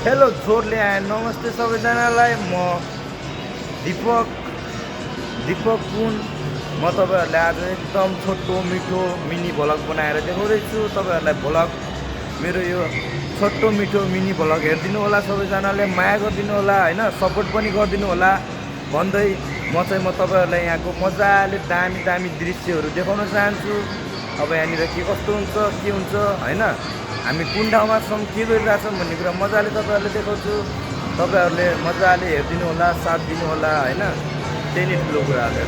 Hello जोरले आए नमस्ते सबैजनालाई म दीपक कुन म तपाईहरुलाई आज एकदम छोटो मिठो मिनी भ्लग बनाएर देखाउँदैछु तपाईहरुलाई भ्लग मेरो यो छोटो मिठो मिनी भ्लग हेर्दिनु होला सबैजनाले माया गरिदिनु होला हैन सपोर्ट पनि गरिदिनु होला भन्दै म तपाईहरुलाई यहाँको मजाले दामी दामी दृश्यहरू देखाउन चाहन्छु अब यहाँनिर के कस्तो हुन्छ के हुन्छ हैन हामी कुन ठाउँमा छौं के गरिरहेछौं भन्ने कुरा मजाले तपाईहरुले देखाउँछु तपाईहरुले मजाले हेर्दिनु होला साथ दिनु होला हैन त्यही नै ठुलो कुरा हो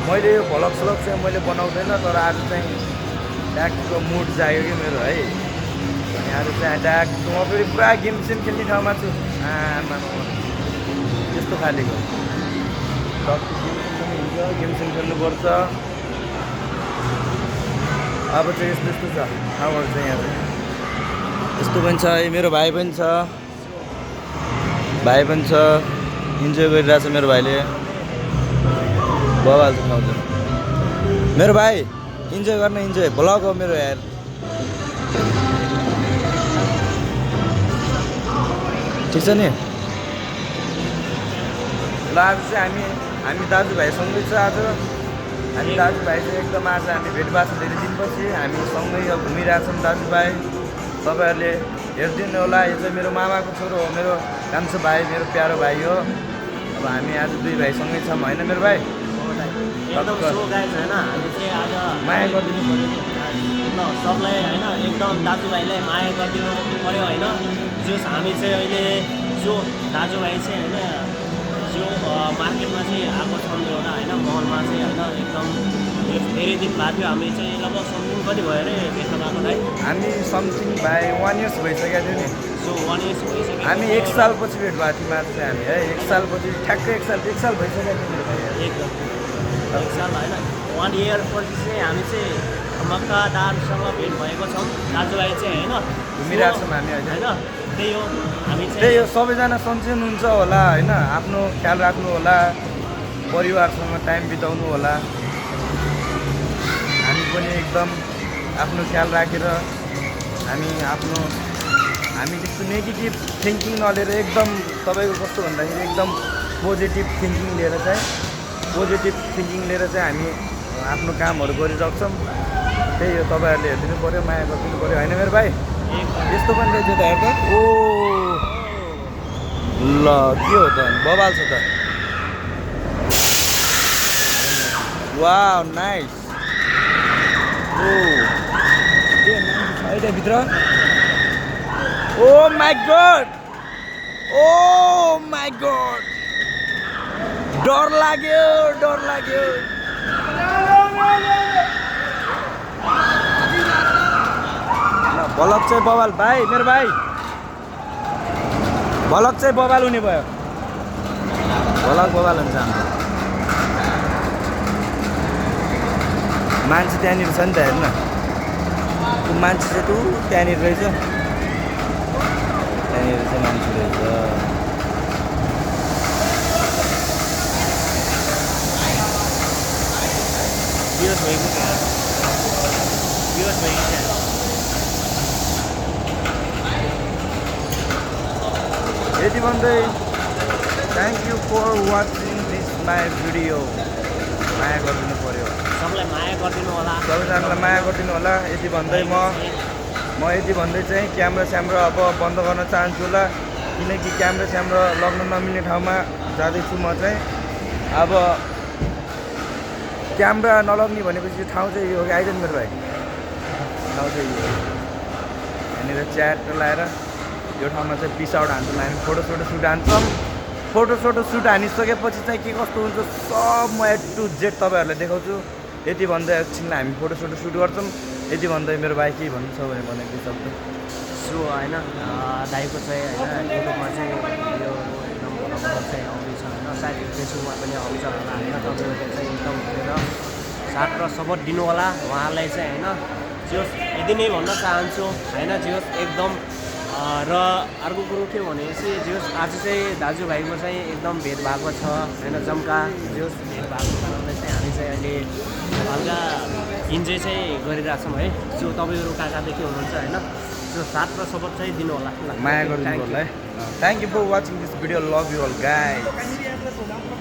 मैले यो भ्लग स्लग चाहिँ मैले बनाउँदैन तर आज चाहिँ ट्यागको मुड जाग्यो कि मेरो है अनि आज चाहिँ ट्याग म फेरि पुरा गेम सेम खेल्ने ठाउँमा छु आमा त्यस्तो खालेको गेम सेम खेल्नुपर्छ अब चाहिँ यस्तो छ ठाउँहरू चाहिँ यहाँ यस्तो पनि छ मेरो भाइ पनि छ इन्जोय गरिरहेछ मेरो भाइले बवाल छ ठाउँ मेरो भाइ इन्जोय गर्न इन्जोय भ्लग हो मेरो यार ठिक छ नि ल आज चाहिँ हामी दाजुभाइसँगै छ आज हामी दाजुभाइ चाहिँ एकदम आज हामी भेट भएको छ धेरै दिनपछि हामी सँगै घुमिरहेछौँ दाजुभाइ तपाईहरुले हेर्दिनु होला यो चाहिँ मेरो मामाको छोरो हो मेरो कान्छो भाइ मेरो प्यारो भाइ हो अब हामी आज दुई भाइ सँगै छौँ हैन मेरो भाइ एकदम सो गाइज हैन हामी चाहिँ आज माया गरिदिनु पर्यो ल सबलाई हैन एकदम दाजुभाइलाई माया गरिदिनु पर्यो हैन जस हामी चाहिँ अहिले जो दाजुभाइ चाहिँ हैन जो मार्केटमा चाहिँ आएको छौँ एउटा हैन महलमा चाहिँ हैन एकदम धेरै दिन बाद थियो हामी चाहिँ लगभग समथिङ कति भयो अरे भेट्न पाएकोलाई हामी समथिङ भाइ 1 इयर्स भइसक्यो थियो नि सो 1 इयर्स भइसक्यो हामी 1 सालपछि भेट भएको थियौँ आज चाहिँ हामी है 1 सालपछि ठ्याक्कै 1 साल भइसक्यो थियो मेरो भाइ एकदम 1 साल हैन 1 इयर पछि चाहिँ हामी चाहिँ मक्कादारसँग भेट भएको छौँ दाजुभाइ चाहिँ हैन घुमिरहेछौँ हामी अहिले हैन त्यही हो हामी चाहिँ त्यही हो सबैजना सन्चै हुनुहुन्छ होला हैन आफ्नो ख्याल राख्नु होला परिवारसँग टाइम बिताउनु होला हामी पनि एकदम आफ्नो ख्याल राखेर हामी त्यस्तो नेगेटिभ थिङ्किङ नलिएर एकदम तपाईँको कस्तो भन्दाखेरि एकदम पोजिटिभ थिङ्किङ लिएर चाहिँ हामी आफ्नो कामहरू गरिरहेछौँ त्यही हो तपाईँहरूले हेरिदिनु पऱ्यो माया गरिदिनु पऱ्यो होइन मेरो भाइ यस्तो पनि रहेछ त हेर्दा ओ ल के हो त बवाल छ त वाउ नाइस ओ के मान्छे छ है भित्र ओ माई गॉड डर लाग्यो भ्लग चाहिँ बवाल भाइ मेरो भाइ भ्लग चाहिँ बवाल हुने भयो भ्लग बवाल हुन्छ हाम्रो मान्छे त्यहाँनिर छ नि त हेर्न त्यो मान्छे चाहिँ तु त्यहाँनिर रहेछ त्यहाँनिर चाहिँ मान्छे रहेछ बिरस भएको यति भन्दै thank you for watching this my video माया गरिदिनु पर्यो सबलाई माया गरिदिनु होला सबैजनालाई माया गरिदिनु होला यति भन्दै म यति भन्दै चाहिँ क्यामेरा अब बन्द गर्न चाहन्छु होला किनकि क्यामेरा लग्न नमिल्ने ठाउँमा जाँदैछु म चाहिँ अब क्यामेरा नलग्ने भनेपछि ठाउँ चाहिँ यो आइज नि मेरो भाइ ठाउँ चाहिँ यो यहाँनिर च्याट लाएर यो ठाउँमा चाहिँ पिस आउट हान्छौँ हामी फोटो सुट हान्छौँ फोटो सुट हानिसकेपछि चाहिँ के कस्तो हुन्छ सब म A to Z तपाईँहरूलाई देखाउँछु यति भन्दै एकछिनलाई हामी फोटो सुट गर्छौँ यति भन्दै मेरो भाइ के भन्नु छ भने भनेको शब्द सो होइन दाइको चाहिँ होइन युट्युबमा चाहिँ यो एकदम चाहिँ आउँदैछ होइन सायद फेसबुकमा पनि आउँछ होला होइन तपाईँहरूले चाहिँ एकदम हेरेर साथ र सपोर्ट दिनु होला उहाँलाई चाहिँ होइन जियोस् यति नै भन्न चाहन्छु होइन जियोस् एकदम र अर्को कुरो के भनेपछि जियोस् आज चाहिँ दाजुभाइको चाहिँ एकदम भेट भएको छ होइन जम्का जियोस् भेट भएको कारणले चाहिँ हामी चाहिँ अहिले हल्का इन्जोय चाहिँ गरिरहेछौँ है जो तपाईँहरू कहाँ कहाँदेखि हुनुहुन्छ होइन त्यो साथ र सपोर्ट चाहिँ दिनु होला। माया गरिदिनु होला है। Thank you for watching this video, love you all guys.